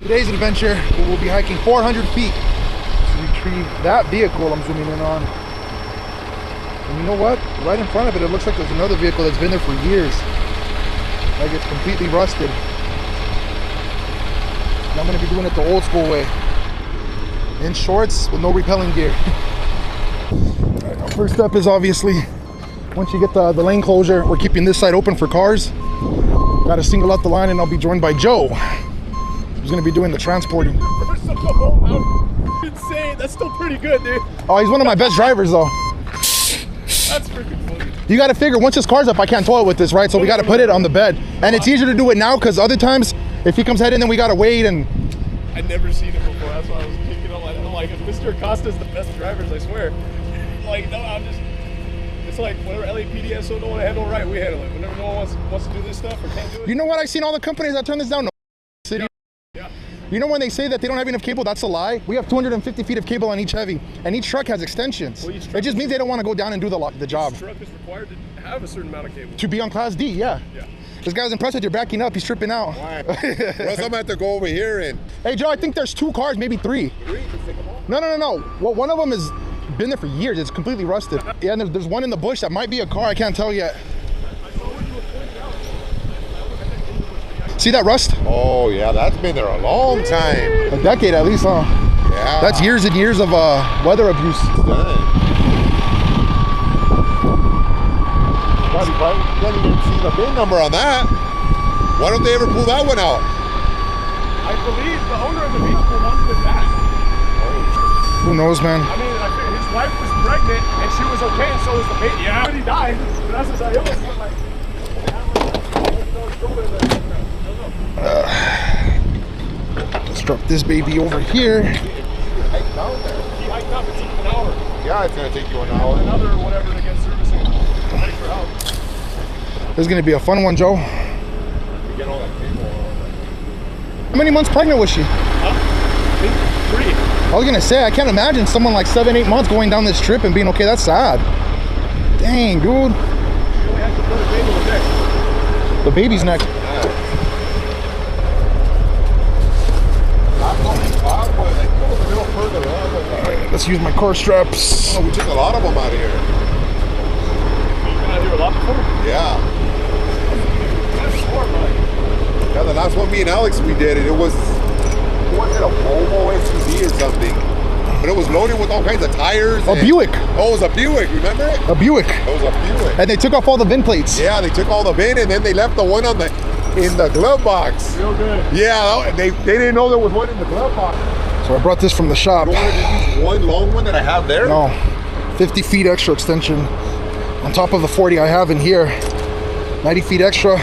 Today's adventure, we will be hiking 400 feet to retrieve that vehicle I'm zooming in on. And you know what? Right in front of it, it looks like there's another vehicle that's been there for years. Like it's completely rusted. And I'm gonna be doing it the old school way. In shorts with no repelling gear. All right, first step is obviously, once you get the lane closure, we're keeping this side open for cars. Gotta single out the line and I'll be joined by Joe, who's gonna be doing the transporting. Insane, that's still pretty good, dude. Oh, he's one of my best drivers though. That's freaking funny. You gotta figure, once his car's up, I can't tow it with this, right? So we gotta put it on the bed. And it's easier to do it now, because other times, if he comes heading, then we gotta wait and... I'd never seen it before, that's why I was kicking up. I'm like, if Mr. Acosta's the best drivers, I swear. Like, no, I'm just... It's like, whenever LAPD has so no one to handle right, we handle it. Whenever no one wants to do this stuff or can't do it. You know what? I've seen all the companies that turn this down. No, city. Yeah. You know when they say that they don't have enough cable, that's a lie. We have 250 feet of cable on each heavy, and each truck has extensions. Well, it just means they don't want to go down and do the job. Each truck is required to have a certain amount of cable. To be on Class D, yeah. This guy's impressed that you're backing up. He's tripping out. Why? Well, I'm gonna have to go over here and... Hey, Joe, I think there's 2 cars, maybe 3. 3? Just take them all? No. Well, one of them has been there for years. It's completely rusted. Yeah, and there's one in the bush that might be a car. I can't tell yet. See that rust? Oh, yeah, that's been there a long time. A decade at least, huh? Yeah. That's years and years of weather abuse. Probably can't even see the VIN number on that. Why don't they ever pull that one out? I believe the owner of the vehicle wanted it back. Who knows, man? I mean, his wife was pregnant and she was okay, and so was the baby. Yeah, but he died. But that's what I always felt like. Let's drop this baby over here. He hiked up, it's an hour. Yeah, it's gonna take you an hour. Another whatever to get servicing. Ready for help. This is gonna be a fun one, Joe. You get all that cable. How many months pregnant was she? 3. I was gonna say, I can't imagine someone like 7-8 months going down this trip and being okay. That's sad. Dang, dude. You only have to put a baby on the neck. The baby's neck. Let's use my car straps. Oh, we took a lot of them out of here. You've been out here a lot before? Yeah. That's before, buddy. Yeah, the last one me and Alex we did it. It was it a Volvo SUV or something? But it was loaded with all kinds of tires. A Buick. Oh, it was a Buick. Remember it? A Buick. It was a Buick. And they took off all the VIN plates. Yeah, they took all the VIN and then they left the one on in the glove box. Real good. Yeah, they didn't know there was one in the glove box. So I brought this from the shop. You wanted to use one long one that I have there? No, 50 feet extra extension on top of the 40 I have in here. 90 feet extra,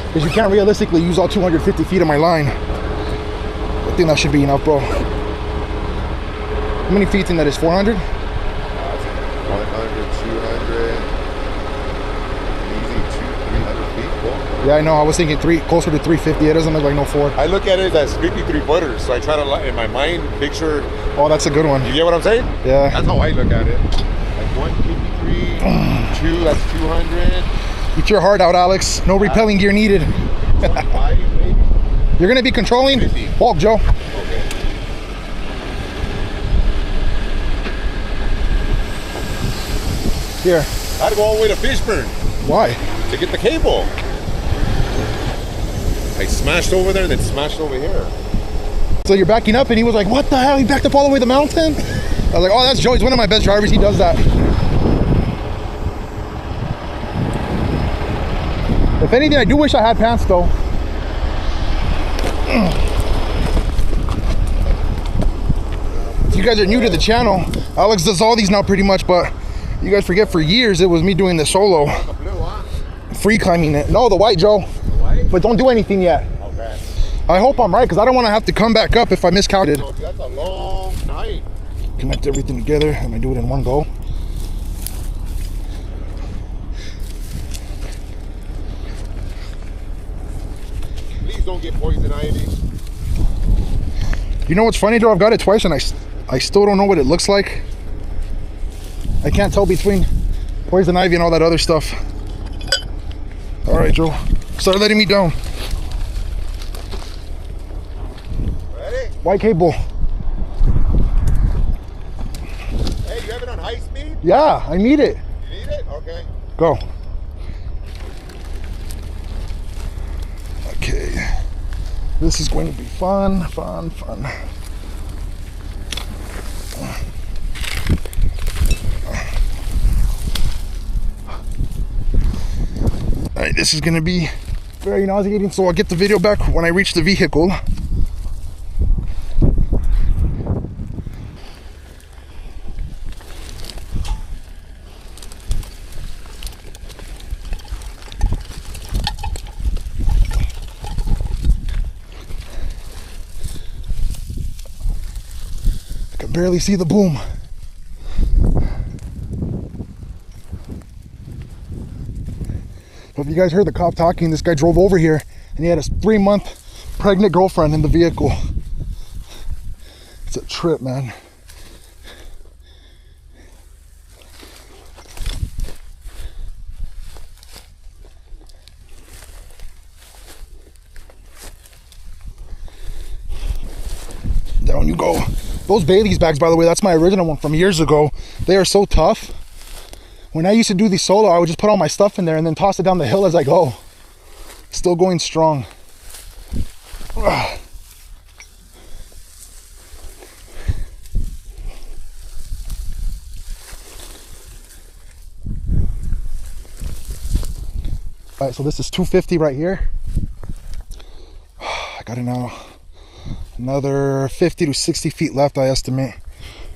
because you can't realistically use all 250 feet of my line. I think that should be enough, bro. How many feet do you think that is? 400? 100, 200, easy 300 feet. Cool. Yeah, I know. I was thinking closer to 350. It doesn't look like no 4. I look at it as 53 footers, so I try to, in my mind, picture. Oh, that's a good one. You get what I'm saying? Yeah. That's how I look at it. Like 153, 2, that's 200. Get your heart out, Alex. No repelling gear needed. 25, maybe. You're gonna be controlling? 50. Walk, Joe. Okay. Here. I had to go all the way to Fishburne Why? to get the cable. I smashed over there and then smashed over here. So you're backing up, and he was like, what the hell? He backed up all the way to the mountain? I was like, oh, that's Joe. He's one of my best drivers. He does that. If anything, I do wish I had pants, though. If you guys are new to the channel, Alex does all these now pretty much, but you guys forget for years it was me doing the solo. The blue, huh? Free climbing it. No, the white, Joe. The white? But don't do anything yet. Okay. I hope I'm right, because I don't want to have to come back up if I miscounted. So that's a long night. Connect everything together and I do it in one go. Please don't get poison ivy. You know what's funny, Joe? I've got it twice and I still don't know what it looks like. I can't tell between poison ivy and all that other stuff. All right, Joe. Start letting me down. White cable. Hey, you have it on high speed? Yeah, I need it. You need it? Okay. Go. Okay. This is going to be fun, fun, fun. All right, this is going to be very nauseating, so I'll get the video back when I reach the vehicle. I can barely see the boom. Well, if you guys heard the cop talking, this guy drove over here and he had his 3-month pregnant girlfriend in the vehicle. It's a trip, man. Down you go. Those Bailey's bags, by the way, that's my original one from years ago. They are so tough. When I used to do these solo, I would just put all my stuff in there and then toss it down the hill as I go. Still going strong. Ugh. All right, so this is 250 right here. I got it now. Another 50 to 60 feet left, I estimate.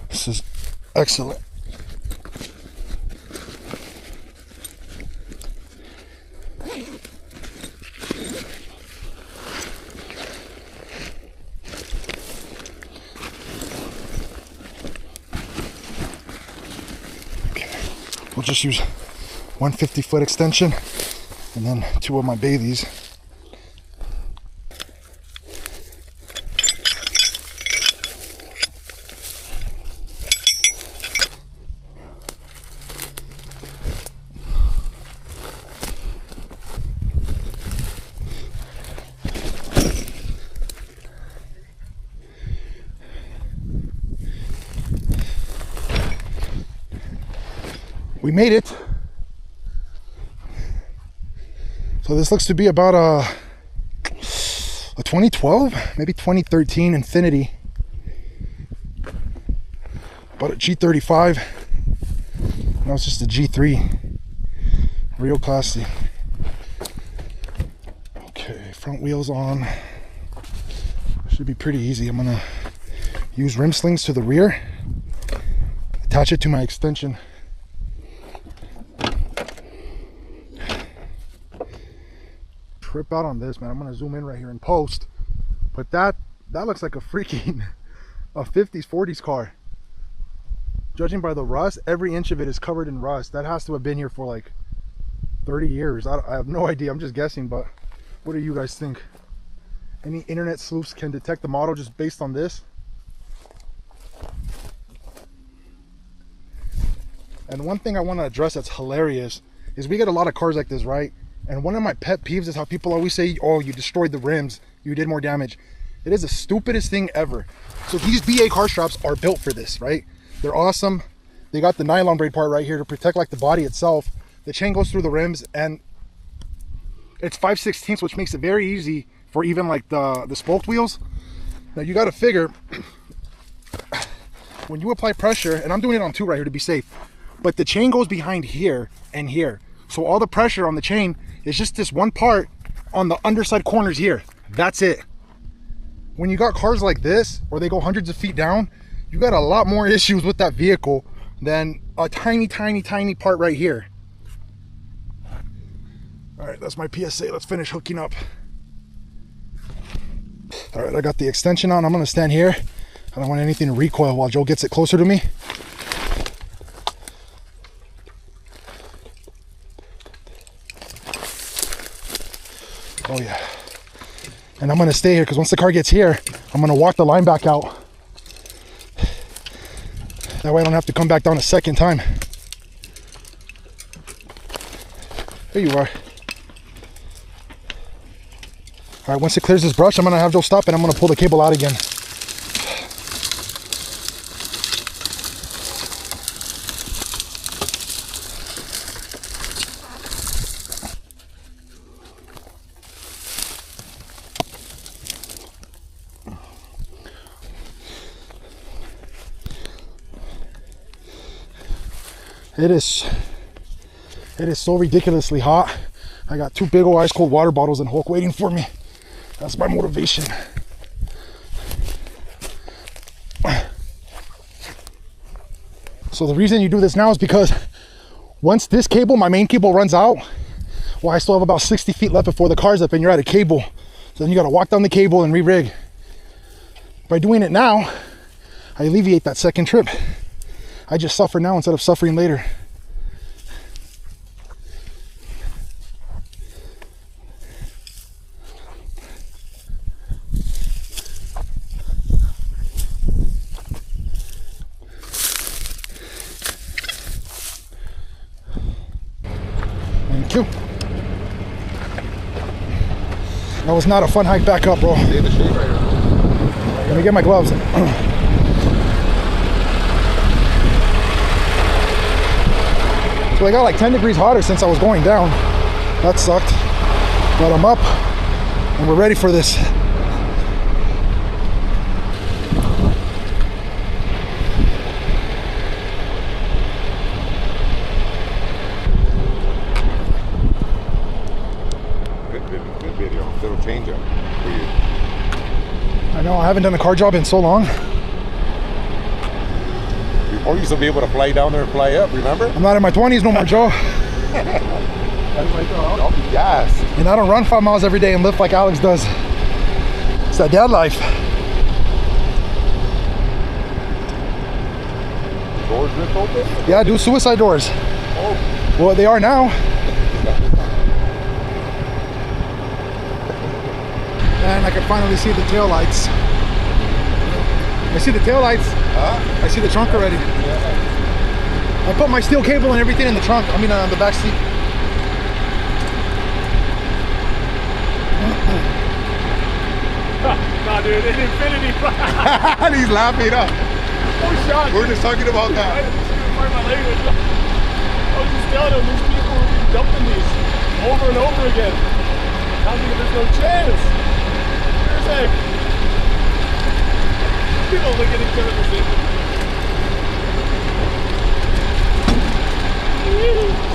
This is excellent. We'll just use 150-foot extension and then 2 of my Bailey's. We made it. So this looks to be about a 2012, maybe 2013 INFINITI. About a G35. Now it's just a G3. Real classy. Okay, front wheels on. Should be pretty easy. I'm gonna use rim slings to the rear. Attach it to my extension. Trip out on this, man. I'm gonna zoom in right here and post, but that looks like a freaking a 50s 40s car. Judging by the rust, every inch of it is covered in rust. That has to have been here for like 30 years. I have no idea, I'm just guessing, but what do you guys think? Any internet sleuths can detect the model just based on this? And one thing I want to address that's hilarious is we get a lot of cars like this, right? And one of my pet peeves is how people always say, oh, you destroyed the rims, you did more damage. It is the stupidest thing ever. So these BA car straps are built for this, right? They're awesome. They got the nylon braid part right here to protect like the body itself. The chain goes through the rims and it's 5/16, which makes it very easy for even like the spoked wheels. Now you got to figure, when you apply pressure, and I'm doing it on 2 right here to be safe, but the chain goes behind here and here. So all the pressure on the chain is just this one part on the underside corners here. That's it. When you got cars like this, or they go hundreds of feet down, you got a lot more issues with that vehicle than a tiny, tiny, tiny part right here. All right, that's my PSA. Let's finish hooking up. All right, I got the extension on. I'm gonna stand here. I don't want anything to recoil while Joe gets it closer to me. Oh yeah. And I'm gonna stay here because once the car gets here, I'm gonna walk the line back out. That way I don't have to come back down a second time. There you are. All right, once it clears this brush, I'm gonna have Joe stop and I'm gonna pull the cable out again. It is so ridiculously hot. I got 2 big old ice cold water bottles and Hulk waiting for me. That's my motivation. So the reason you do this now is because once this cable, my main cable, runs out, well, I still have about 60 feet left before the car's up and you're out of cable. So then you got to walk down the cable and re-rig. By doing it now, I alleviate that second trip. I just suffer now instead of suffering later. Thank you. That was not a fun hike back up, bro. Stay in the shade right here. Let me get my gloves. So I got like 10 degrees hotter since I was going down. That sucked. But I'm up and we're ready for this. Good video. Little change up for you. I know, I haven't done a car job in so long. Before you used to be able to fly down there and fly up, remember? I'm not in my 20s no more, Joe. I'll be gassed. And I don't run 5 miles every day and lift like Alex does. It's that dad life. Doors ripped open? Yeah, do suicide doors. Oh. Well, they are now. And I can finally see the tail lights. I see the tail lights. Huh? I see the trunk already. I put my steel cable and everything in the trunk. I mean, on the back seat. Nah, dude, in Infinity. And he's laughing up. Oh, shot. We're just talking about that. I was just telling him these people will be dumping these over and over again. I think there's no chance. There's like people look at each other and say,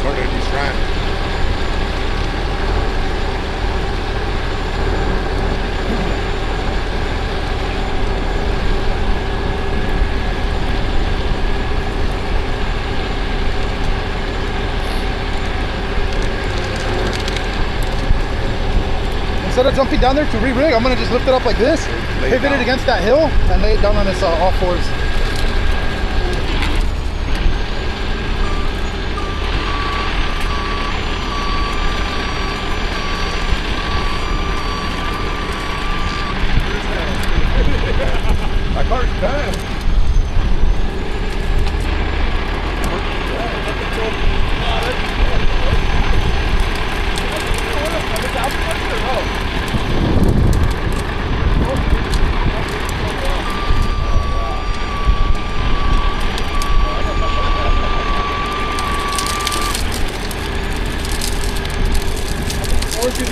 Started a new strand. Instead of jumping down there to re-rig, I'm gonna just lift it up like this, pivot it against that hill, and lay it down on its all fours. My car's done.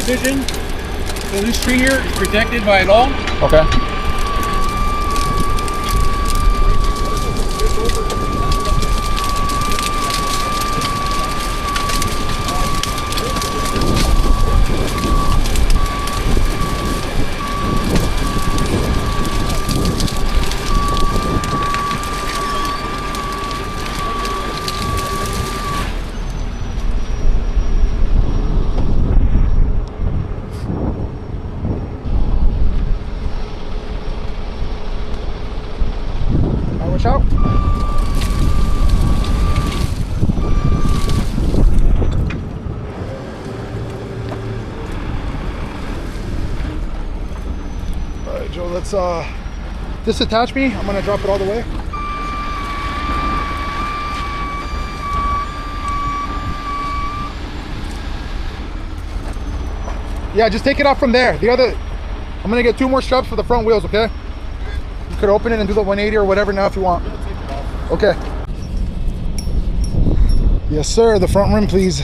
Division. So this tree here is protected by a law. Okay. Watch out. All right, Joe, let's disattach me. I'm gonna drop it all the way. Yeah, just take it off from there. The other, I'm gonna get 2 more straps for the front wheels, okay? You could open it and do the 180 or whatever now if you want. Okay. Yes, sir. The front rim, please.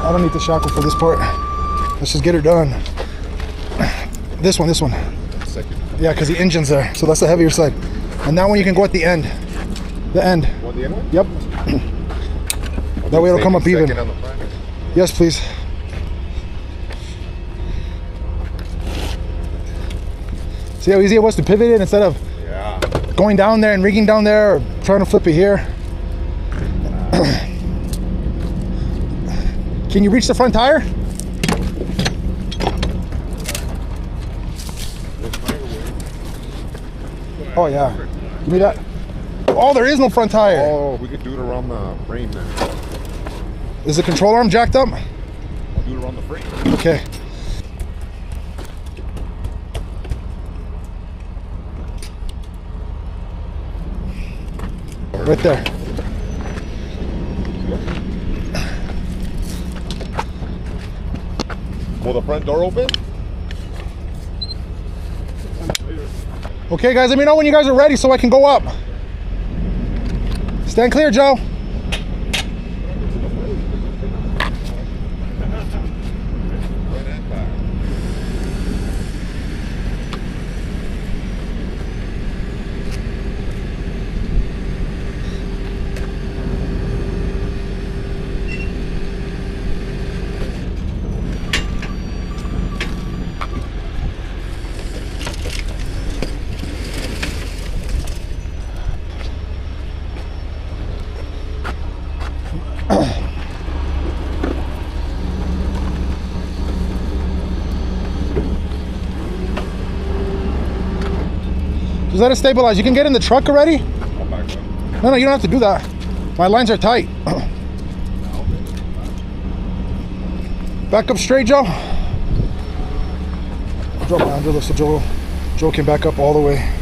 I don't need the shackle for this part. Let's just get her done. This one. Second. Yeah, because the engine's there, so that's the heavier side. And that one you can go at the end. The end. Want the end one? Yep. That way it'll come up even. Second on the front. Yes, please. See how easy it was to pivot it instead of Yeah. going down there and rigging down there or trying to flip it here. Can you reach the front tire? Oh yeah. Give me that. Oh, there is no front tire. Oh, we could do it around the frame then. Is the control arm jacked up? I'll do it around the frame. Okay. Right there. Will the front door open? Okay, guys, let me know when you guys are ready so I can go up. Stand clear, Joe. Just let it stabilize. You can get in the truck already? I'll back up. No, you don't have to do that. My lines are tight. Back up straight, Joe. Drop my under lift so Joe can back up all the way.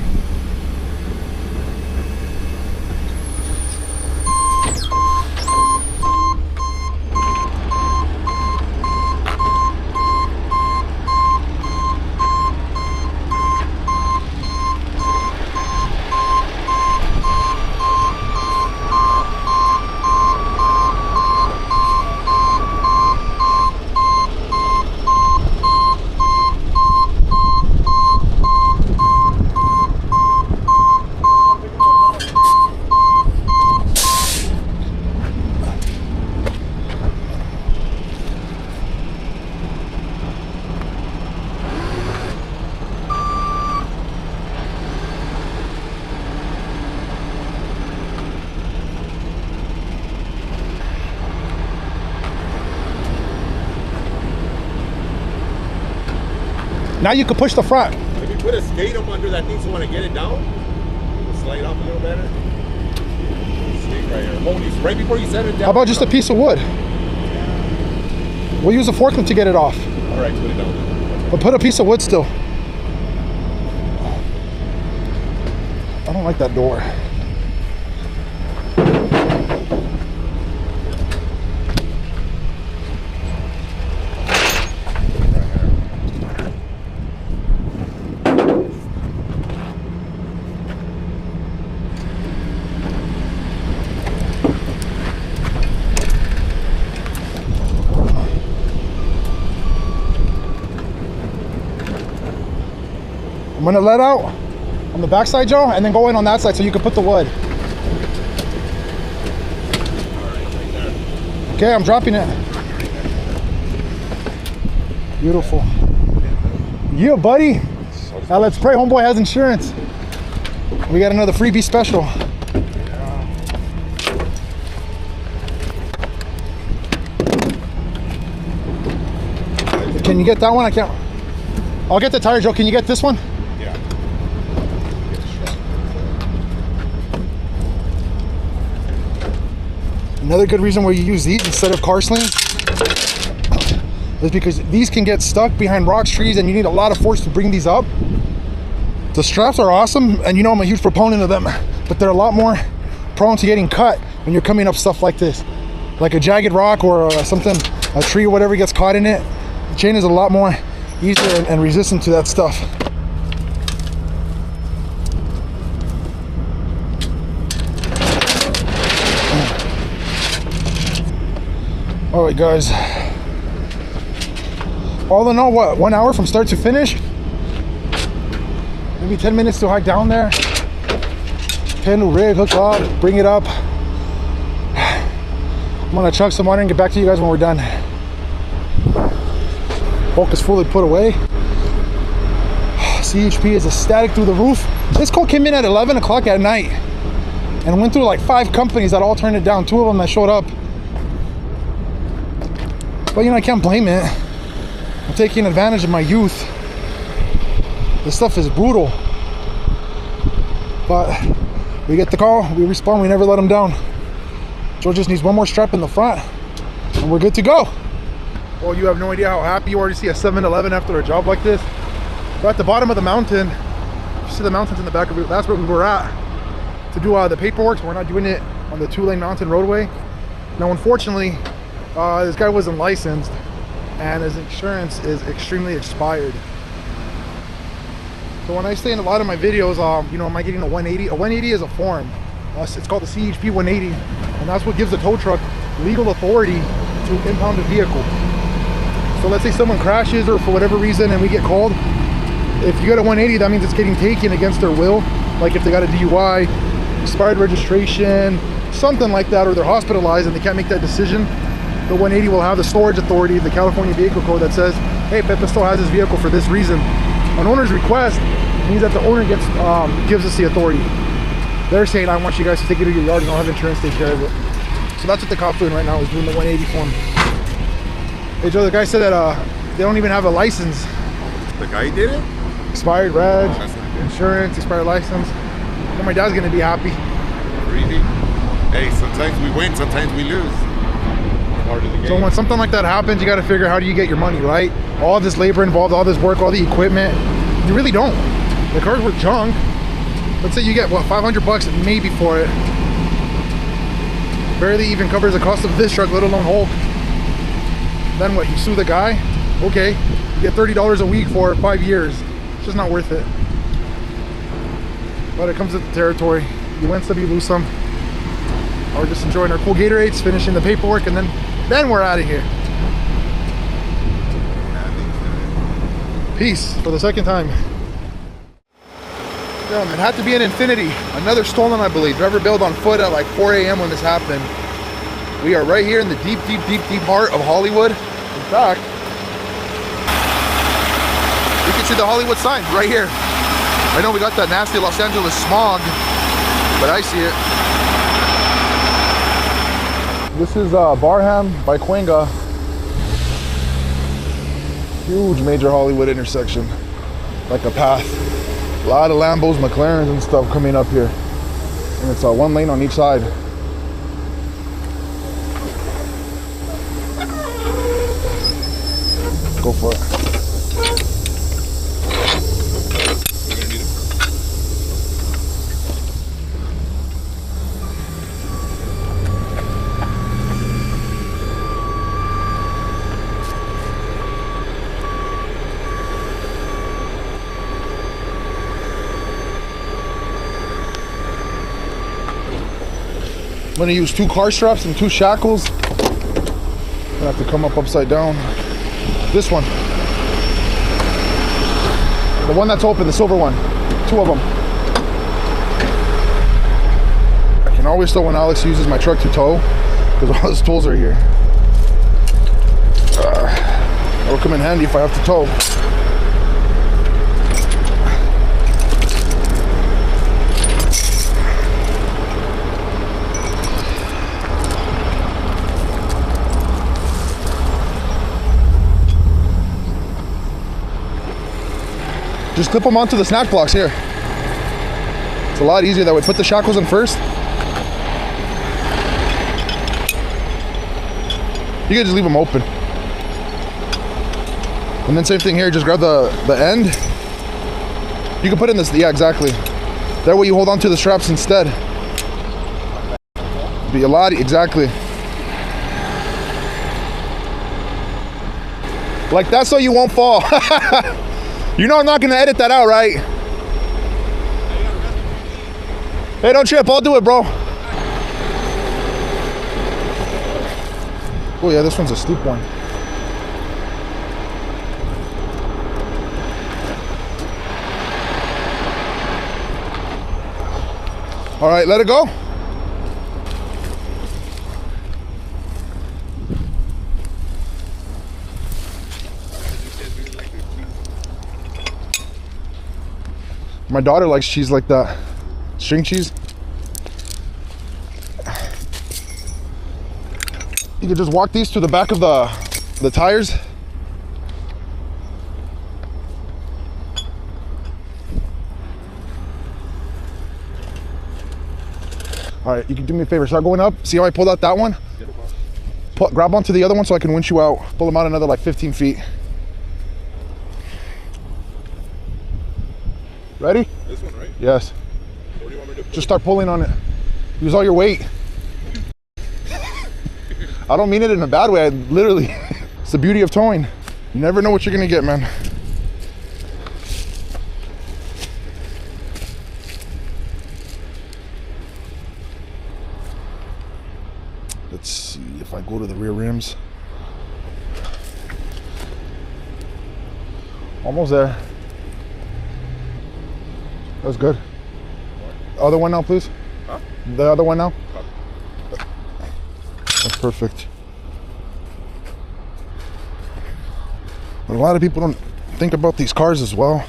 Now you can push the front. If you put a skate up under that thing so when I get it down, it'll slide up a little better. Skate right here. Oh, right before you set it down. How about just a piece of wood? We'll use a forklift to get it off. All right, put it down. But put a piece of wood still. I don't like that door. I'm gonna let out on the back side, Joe, and then go in on that side so you can put the wood. Okay, I'm dropping it. Beautiful. Yeah, buddy. Now let's pray homeboy has insurance. We got another freebie special. Can you get that one? I can't. I'll get the tire, Joe. Can you get this one? Yeah. Another good reason why you use these instead of car slings is because these can get stuck behind rocks, trees, and you need a lot of force to bring these up. The straps are awesome, and you know I'm a huge proponent of them, but they're a lot more prone to getting cut when you're coming up stuff like this. Like a jagged rock or something, a tree or whatever gets caught in it. The chain is a lot more easier and resistant to that stuff. All right, guys. all in all, what, 1 hour from start to finish? Maybe 10 minutes to hike down there. Pin new rig, hook up, bring it up. I'm gonna chug some water and get back to you guys when we're done. Bulk is fully put away. CHP is ecstatic through the roof. This call came in at 11 o'clock at night and went through like 5 companies that all turned it down. 2 of them that showed up. But you know, I can't blame it. I'm taking advantage of my youth. This stuff is brutal. But we get the call, we respond, we never let them down. Joe just needs one more strap in the front and we're good to go. Well, you have no idea how happy you are to see a 7-Eleven after a job like this. We're at the bottom of the mountain. You see the mountains in the back of it. That's where we were at to do the paperwork. So we're not doing it on the 2-lane mountain roadway. Now, unfortunately, this guy wasn't licensed and his insurance is extremely expired. So when I say in a lot of my videos, you know, am I getting a 180? A 180 is a form. It's called the CHP 180, and that's what gives the tow truck legal authority to impound a vehicle. So let's say someone crashes or for whatever reason and we get called. If you get a 180, that means it's getting taken against their will. Like if they got a DUI, expired registration, something like that, or they're hospitalized and they can't make that decision, the 180 will have the storage authority, the California Vehicle Code that says, hey, Pepe still has his vehicle for this reason. An owner's request means that the owner gives us the authority. They're saying, I want you guys to take it to your yard and I'll have insurance take care of it. So that's what the cop's doing right now, is doing the 180 form. Hey Joe, the guy said that they don't even have a license. The guy did it? Expired reg, insurance, expired license. Well, my dad's gonna be happy. Really? Hey, sometimes we win, sometimes we lose. Part of the game. So when something like that happens, you gotta figure how do you get your money, right? All this labor involved, all this work, all the equipment, you really don't. The cars were junk. Let's say you get, what, 500 bucks maybe for it. Barely even covers the cost of this truck, let alone Hulk. Then what, you sue the guy? Okay, you get $30 a week for 5 years. It's just not worth it. But it comes with the territory. You win some, you lose some. We're just enjoying our cool Gatorades, finishing the paperwork, and then we're out of here. Peace for the second time. It had to be an Infinity. Another stolen, I believe. Driver bailed on foot at like 4 a.m. when this happened. We are right here in the deep heart of Hollywood. In fact, you can see the Hollywood sign right here. I know we got that nasty Los Angeles smog, but I see it. This is Barham by Cuenca. Huge major Hollywood intersection. Like a path. A lot of Lambos, McLarens and stuff coming up here. And it's 1 lane on each side. Go for it. I'm gonna use 2 car straps and 2 shackles. I have to come up upside down. This one. The one that's open, the silver one. 2 of them. I can always tow when Alex uses my truck to tow, because all his tools are here. That'll come in handy if I have to tow. Just clip them onto the snatch blocks here. It's a lot easier that way. Put the shackles in first. You can just leave them open. And then same thing here, just grab the end. You can put in this, yeah, exactly. That way you hold on to the straps instead. Be a lot, exactly. Like that so you won't fall. You know I'm not gonna edit that out, right? Hey, don't trip, I'll do it, bro. Oh yeah, this one's a steep one. All right, let it go. My daughter likes cheese like that. String cheese. You can just walk these to the back of the tires. All right, you can do me a favor. Start going up. See how I pulled out that one? Grab onto the other one so I can winch you out. Pull them out another like 15 feet. Ready? This one, right? Yes. What do you want me to do? Just start pulling on it. Use all your weight. I don't mean it in a bad way. I literally, it's the beauty of towing. You never know what you're gonna get, man. Let's see if I go to the rear rims. Almost there. That was good. Other one now, please. Huh? The other one now. That's perfect. But a lot of people don't think about these cars as well.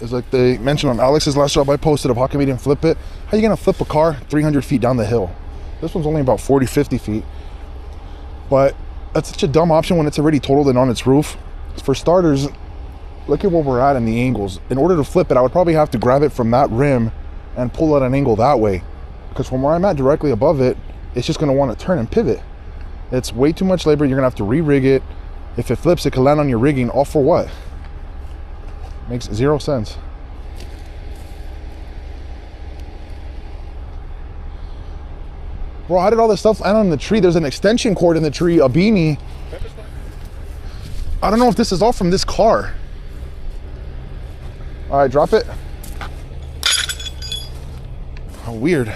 It's like they mentioned on Alex's last job I posted of how come he didn't flip it. How are you gonna flip a car 300 feet down the hill? This one's only about 40, 50 feet. But that's such a dumb option when it's already totaled and on its roof. For starters, look at where we're at in the angles. In order to flip it, I would probably have to grab it from that rim and pull at an angle that way. Because from where I'm at directly above it, it's just gonna wanna turn and pivot. It's way too much labor. You're gonna have to re-rig it. If it flips, it could land on your rigging, all for what? Makes zero sense. Bro, how did all this stuff land on the tree? There's an extension cord in the tree, a beanie. I don't know if this is all from this car. All right, drop it. How weird.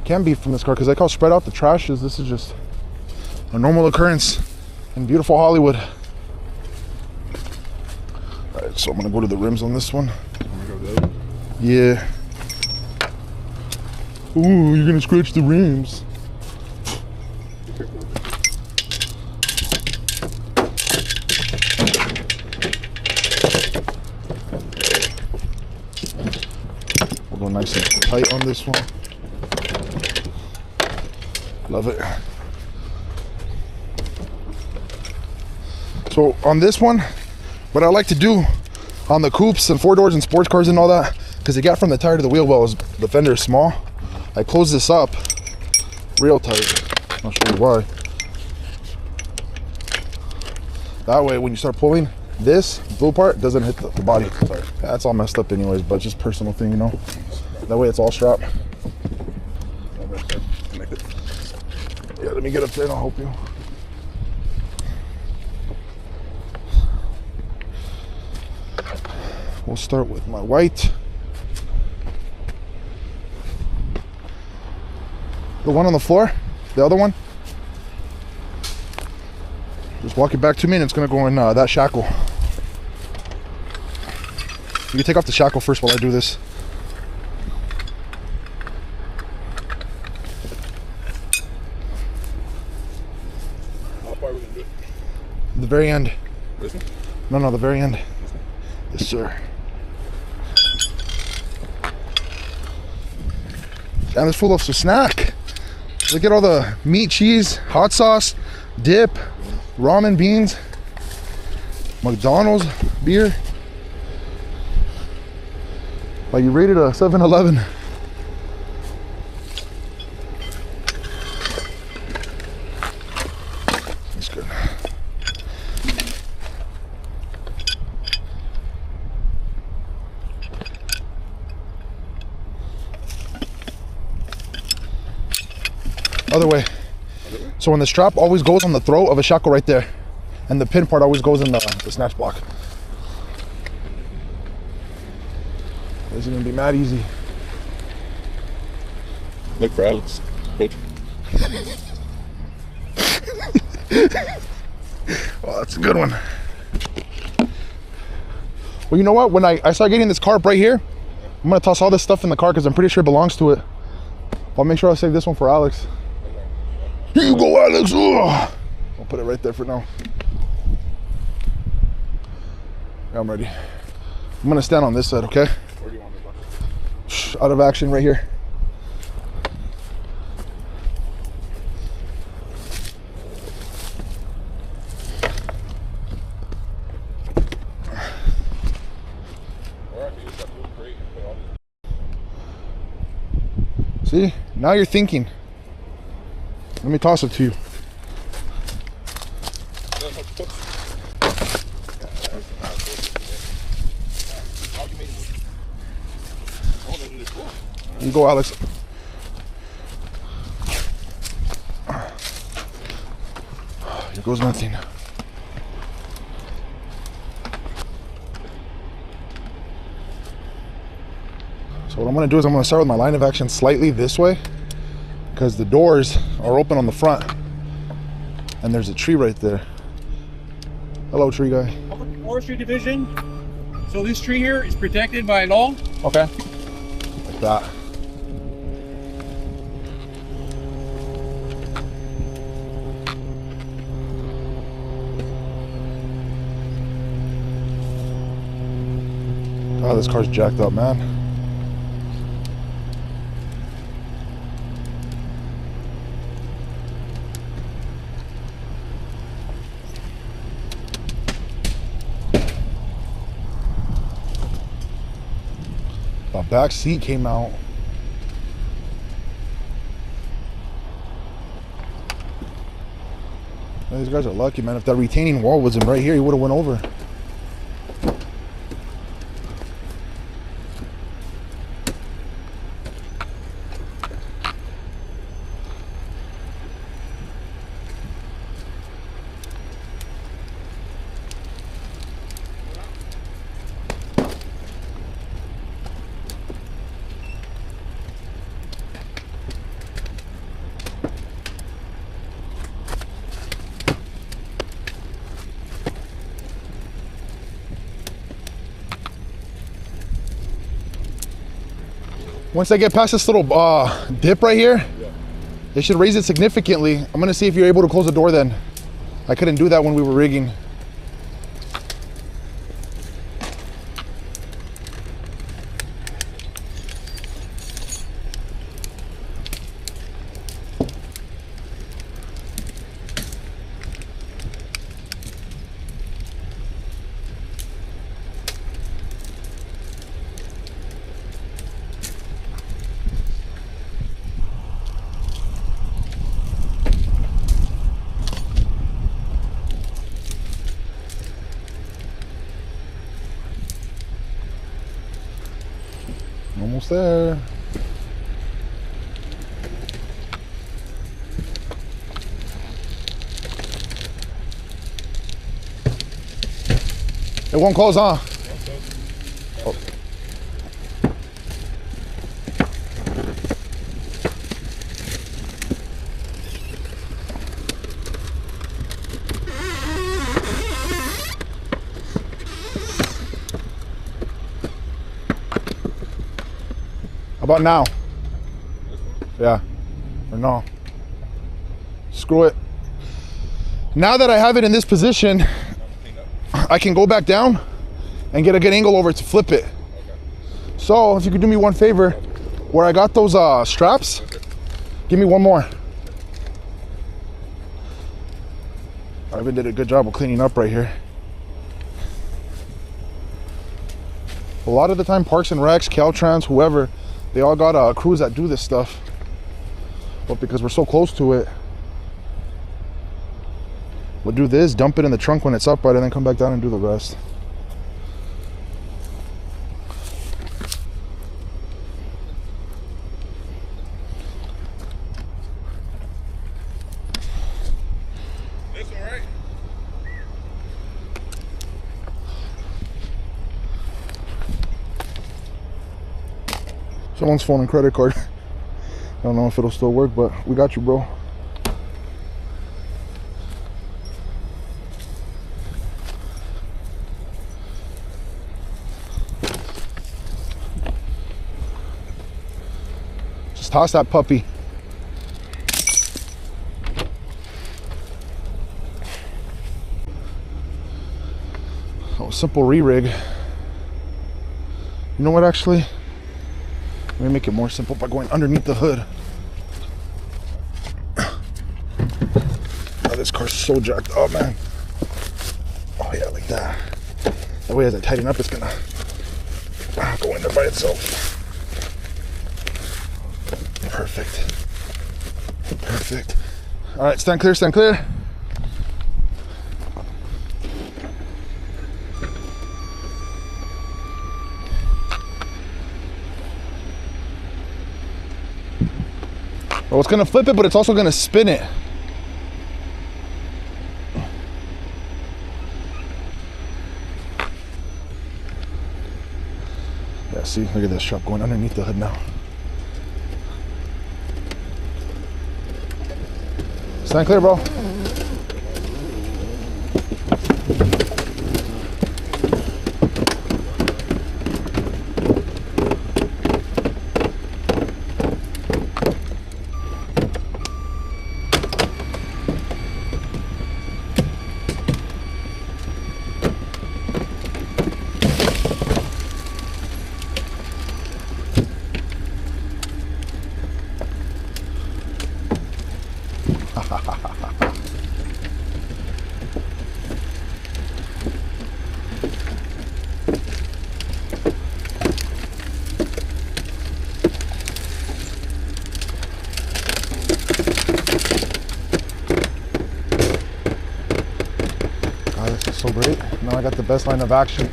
Can be from this car because like how spread out the trash is. This is just a normal occurrence in beautiful Hollywood. All right, so I'm gonna go to the rims on this one. Yeah. Ooh, you're gonna scratch the rims. We'll go nice and tight on this one. Love it. So on this one, what I like to do on the coupes and four doors and sports cars and all that, because the gap from the tire to the wheel well is the fender is small, I close this up real tight. I'll show you why. That way when you start pulling, this blue part doesn't hit the body. Sorry. That's all messed up anyways, but just personal thing, you know. That way it's all strapped. Yeah, let me get up there and I'll help you. We'll start with my white. The one on the floor, the other one. Just walk it back to me and it's gonna go in that shackle. You can take off the shackle first while I do this. How far are we gonna do it? The very end. This one? No, the very end. Yes, sir. And it's full of some snack. Look at all the meat, cheese, hot sauce, dip, ramen, beans, McDonald's, beer. Like you rated a 7-Eleven. That's good. Other way. So when the strap always goes on the throat of a shackle right there, and the pin part always goes in the snatch block. This is gonna be mad easy. Look for Alex, coach. Oh, that's a good one. What Well, you know what? When I start getting this car up right here, I'm gonna toss all this stuff in the car because I'm pretty sure it belongs to it. I'll make sure I save this one for Alex. Here you go, Alex. Ugh. I'll put it right there for now. Yeah, I'm ready. I'm gonna stand on this side, okay? Where do you want me to Out of action right here. See, now you're thinking. Let me toss it to you. You go, Alex. Here goes nothing. So what I'm gonna do is I'm gonna start with my line of action slightly this way because the doors are open on the front and there's a tree right there. Hello, tree guy. Forestry division. So this tree here is protected by law. Okay. Like that. Oh, this car's jacked up, man. The back seat came out. Man, these guys are lucky, man. If that retaining wall wasn't right here, he would have went over. Once I get past this little dip right here, they should raise it significantly. I'm gonna see if you're able to close the door then. I couldn't do that when we were rigging. Almost there. It won't close, huh? Oh. How about now? Yeah, or no? Screw it. Now that I have it in this position, I can go back down and get a good angle over to flip it. So if you could do me one favor, where I got those straps, give me one more. Ravine did a good job of cleaning up right here. A lot of the time, Parks and Recs, Caltrans, whoever, they all got crews that do this stuff. But because we're so close to it, we'll do this, dump it in the trunk when it's upright, and then come back down and do the rest. That's all right. Someone's phone and credit card. I don't know if it'll still work, but we got you, bro. toss that puppy. Oh, simple re-rig. You know what, actually? Let me make it more simple by going underneath the hood. Oh, this car's so jacked up, man. Oh yeah, like that. That way as I tighten up, it's gonna go in there by itself. Perfect. Perfect. All right, stand clear, stand clear. Well, it's gonna flip it, but it's also gonna spin it. Yeah, see, look at this strap going underneath the hood now. Stand clear, bro. So great. Now I got the best line of action.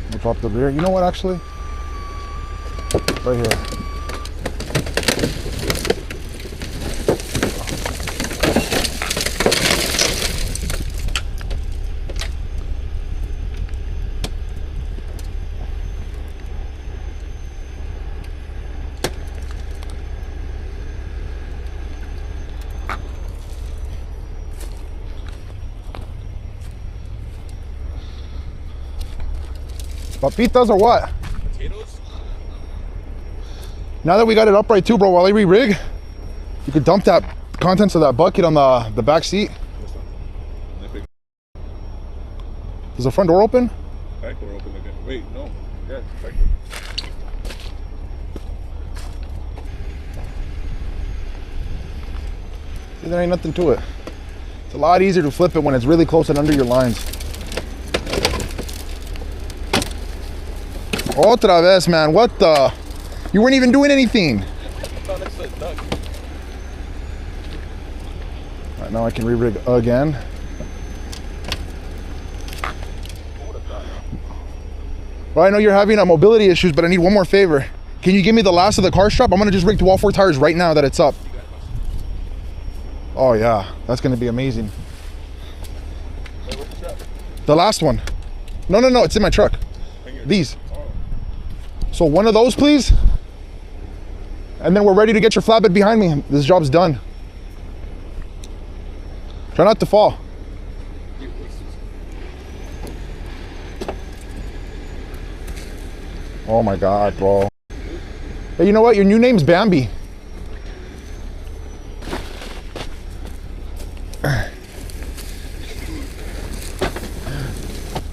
We'll drop the rear. You know what, actually? Right here. Papitas or what? Potatoes? Now that we got it upright too, bro, while I re-rig, you could dump that contents of that bucket on the back seat. Is the front door open? Back door open again. Wait, no. Yeah, it's back door. See, there ain't nothing to it. It's a lot easier to flip it when it's really close and under your lines. Otra vez, man. What the? You weren't even doing anything. All right, now I can re-rig again. Well, I know you're having mobility issues, but I need one more favor. Can you give me the last of the car strap? I'm gonna just rig to all 4 tires right now that it's up. Oh yeah, that's gonna be amazing. The last one. No, it's in my truck. These. So one of those, please. And then we're ready to get your flatbed behind me. This job's done. Try not to fall. Oh my God, bro. Hey, you know what? Your new name's Bambi.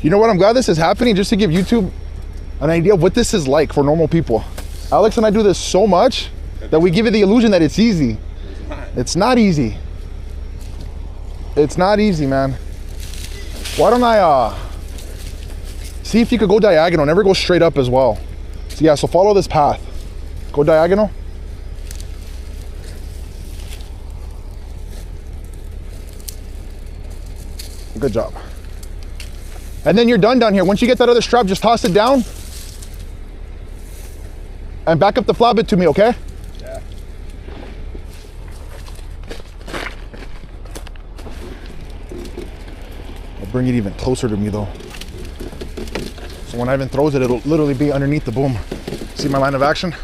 You know what? I'm glad this is happening just to give YouTube an idea of what this is like for normal people. Alex and I do this so much that we give it the illusion that it's easy. It's not easy. It's not easy, man. Why don't I see if you could go diagonal, never go straight up as well. So yeah, so follow this path. Go diagonal. Good job. And then you're done down here. Once you get that other strap, just toss it down. And back up the flatbed to me, okay? Yeah. I'll bring it even closer to me though. So when Ivan throws it, it'll literally be underneath the boom. See my line of action?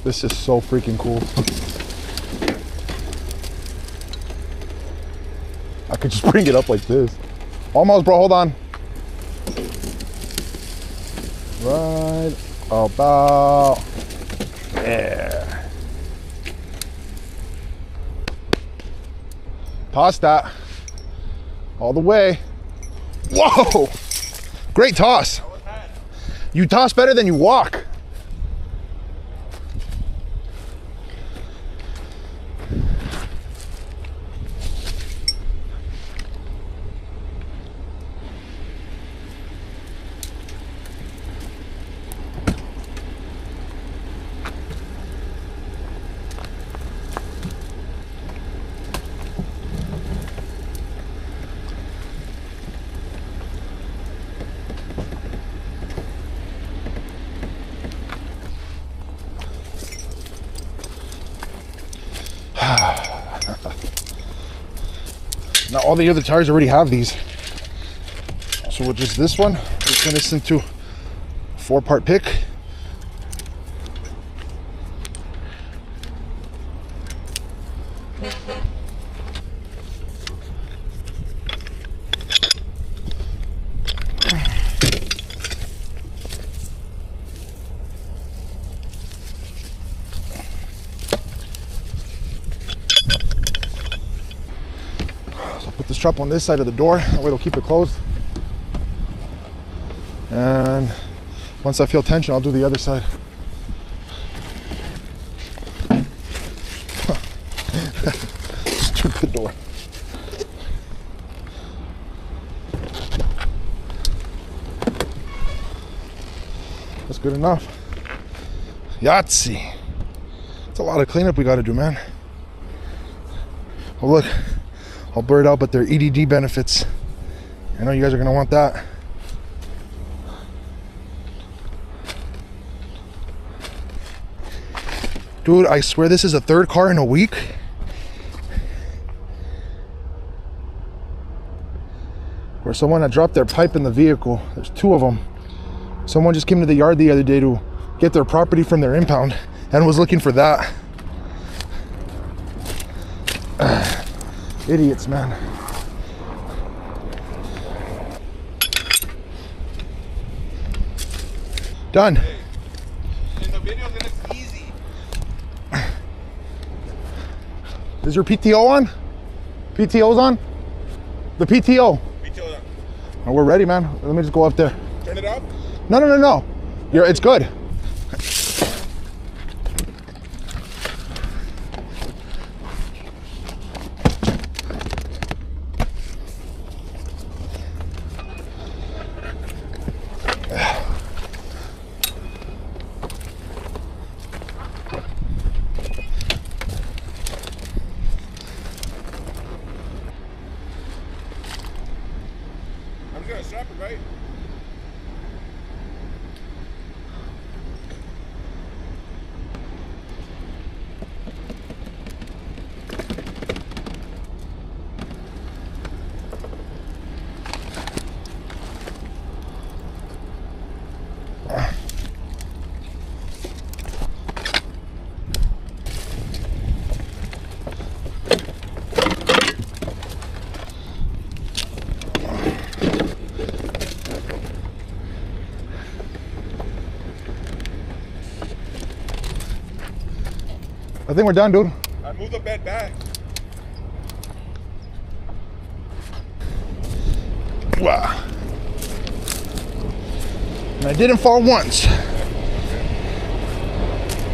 This is so freaking cool. I could just bring it up like this. Almost, bro, hold on. Right about there. Toss that. All the way. Whoa! Great toss. You toss better than you walk. Now all the other tires already have these. So we'll just this one, just turn this into a 4-part pick. The strap on this side of the door, that way it'll keep it closed. And once I feel tension, I'll do the other side. Stupid door. That's good enough. Yahtzee. It's a lot of cleanup we got to do, man. Oh look, I'll blur it out, but they're EDD benefits. I know you guys are gonna want that. Dude, I swear this is a 3rd car in a week. Where someone had dropped their pipe in the vehicle. There's 2 of them. Someone just came to the yard the other day to get their property from their impound and was looking for that. Idiots, man. Done. In the video, then it's easy. Is your PTO on? PTO's on? The PTO. PTO on. Oh, we're ready, man. Let me just go up there. Turn it up. No. It's good. I'm just gonna strap it, right? I think we're done, dude. I moved the bed back. Wow. And I didn't fall once.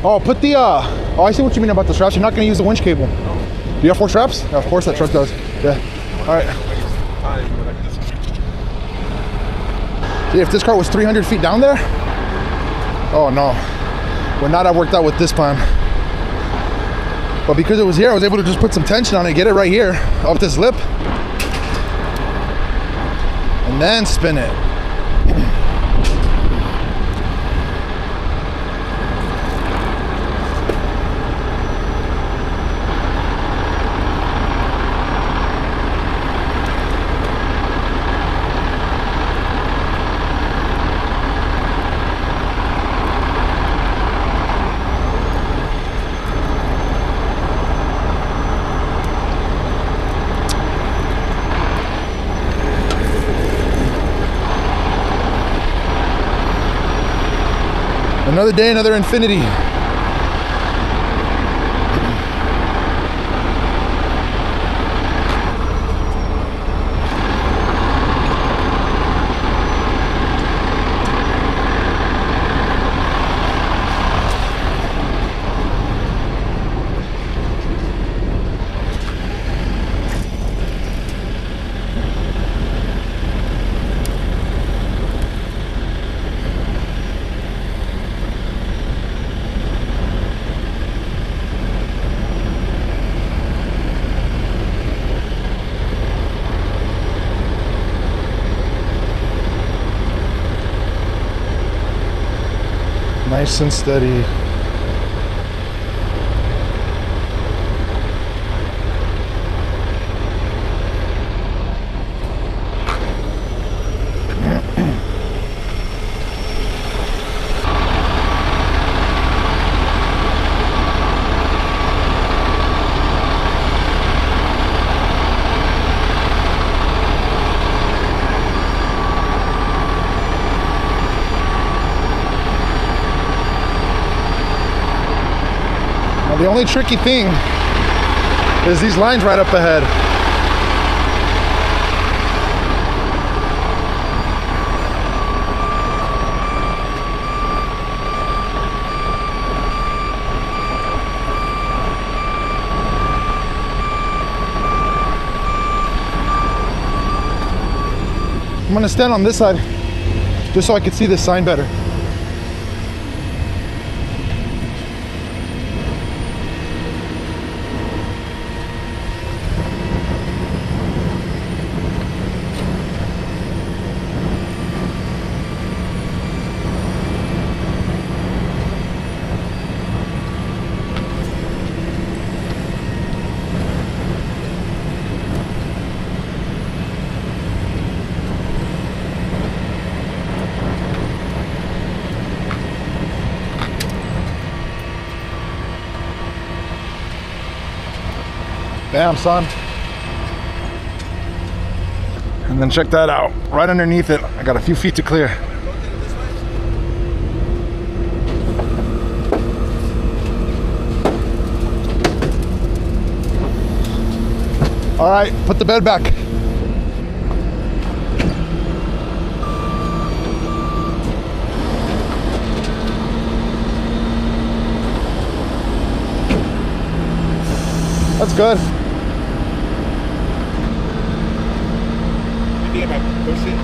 Oh, put the, oh, I see what you mean about the straps. You're not gonna use the winch cable. Do you have 4 straps? Yeah, of course that truck does. Yeah. All right. See, if this car was 300 feet down there, oh no, would not have worked out with this plan. But because it was here, I was able to just put some tension on it, get it right here, up this lip, and then spin it. Another day, another infinity. Nice and steady. The only tricky thing is these lines right up ahead. I'm gonna stand on this side just so I can see this sign better. Bam, son. And then check that out. Right underneath it, I got a few feet to clear. All right, put the bed back. That's good. You think if I push it?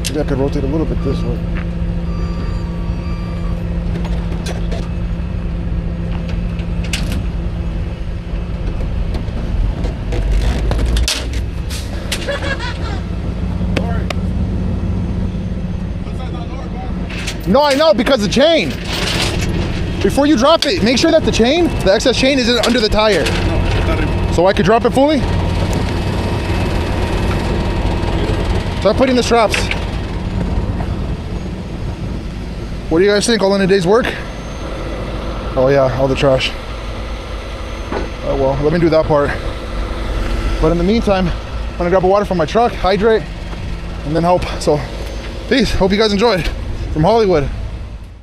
Maybe I could rotate a little bit this way. No, I know, because the chain. Before you drop it, make sure that the chain, the excess chain, isn't under the tire. So I could drop it fully? Start putting the straps. What do you guys think? All in a day's work? Oh yeah, all the trash. Oh well, let me do that part. But in the meantime, I'm gonna grab a water from my truck, hydrate, and then help. So, peace. Hope you guys enjoyed. From Hollywood.